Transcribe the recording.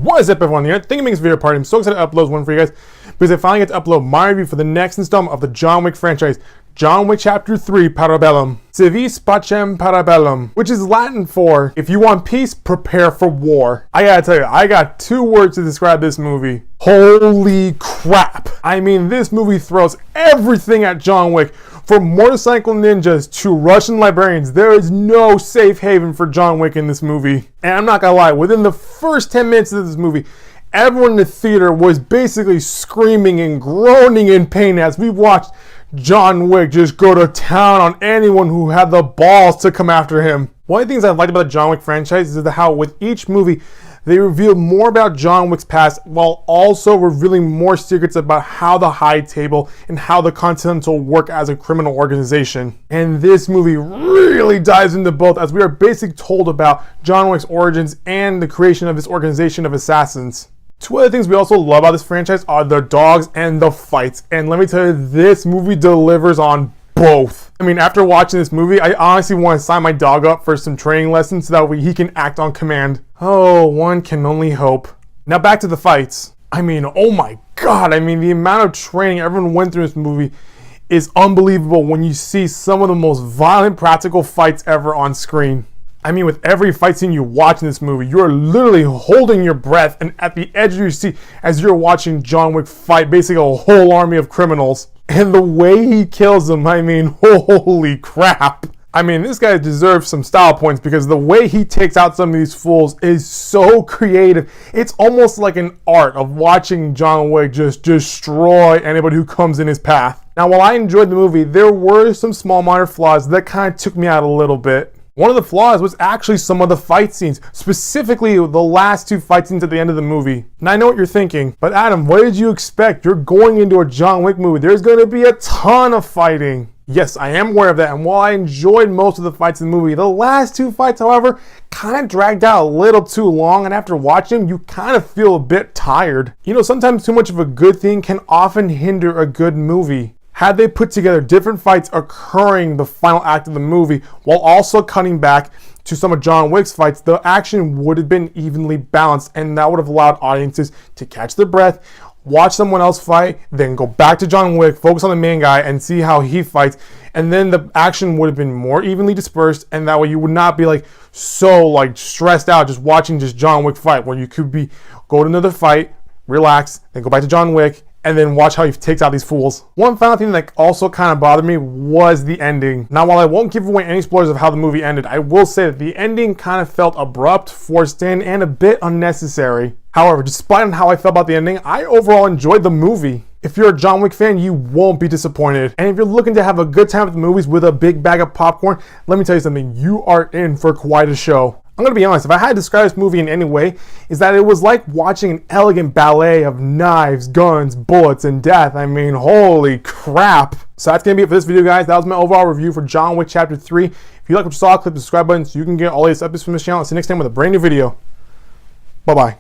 What is up, everyone? I think it makes a video party. I'm so excited to upload one for you guys because I finally get to upload my review for the next installment of the John Wick franchise, John Wick Chapter 3, Parabellum. Si vis pacem Parabellum, which is Latin for, if you want peace, prepare for war. I gotta tell you, I got two words to describe this movie. Holy crap. I mean, this movie throws everything at John Wick. From motorcycle ninjas to Russian librarians, there is no safe haven for John Wick in this movie. And I'm not gonna lie, within the first 10 minutes of this movie, everyone in the theater was basically screaming and groaning in pain as we watched John Wick just go to town on anyone who had the balls to come after him. One of the things I liked about the John Wick franchise is how with each movie, they reveal more about John Wick's past while also revealing more secrets about how the High Table and how the Continental work as a criminal organization. And this movie really dives into both, as we are basically told about John Wick's origins and the creation of this organization of assassins. Two other things we also love about this franchise are the dogs and the fights. And let me tell you, this movie delivers on both. I mean, after watching this movie, I honestly want to sign my dog up for some training lessons so that way he can act on command. Oh, one can only hope. Now back to the fights. I mean, oh my god, I mean, the amount of training everyone went through in this movie is unbelievable when you see some of the most violent practical fights ever on screen. I mean, with every fight scene you watch in this movie, you're literally holding your breath and at the edge of your seat as you're watching John Wick fight basically a whole army of criminals. And the way he kills them, I mean, holy crap. I mean, this guy deserves some style points because the way he takes out some of these fools is so creative. It's almost like an art of watching John Wick just destroy anybody who comes in his path. Now, while I enjoyed the movie, there were some small minor flaws that kind of took me out a little bit. One of the flaws was actually some of the fight scenes, specifically the last two fight scenes at the end of the movie. And I know what you're thinking, but Adam, what did you expect? You're going into a John Wick movie. There's going to be a ton of fighting. Yes, I am aware of that, and while I enjoyed most of the fights in the movie, the last two fights, however, kind of dragged out a little too long, and after watching them, you kind of feel a bit tired. You know, sometimes too much of a good thing can often hinder a good movie. Had they put together different fights occurring the final act of the movie while also cutting back to some of John Wick's fights, the action would have been evenly balanced, and that would have allowed audiences to catch their breath, watch someone else fight, then go back to John Wick, focus on the main guy and see how he fights, and then the action would have been more evenly dispersed, and that way you would not be so stressed out just watching just John Wick fight, where you could go to another fight, relax, then go back to John Wick, and then watch how he takes out these fools. One final thing that also kind of bothered me was the ending. Now, while I won't give away any spoilers of how the movie ended, I will say that the ending kind of felt abrupt, forced in, and a bit unnecessary. However, despite how I felt about the ending, I overall enjoyed the movie. If you're a John Wick fan, you won't be disappointed. And if you're looking to have a good time at the movies with a big bag of popcorn, let me tell you something, you are in for quite a show. I'm going to be honest, if I had to describe this movie in any way, is that it was like watching an elegant ballet of knives, guns, bullets, and death. I mean, holy crap. So that's going to be it for this video, guys. That was my overall review for John Wick Chapter 3. If you like what you saw, click the subscribe button so you can get all these updates from this channel. I'll see you next time with a brand new video. Bye-bye.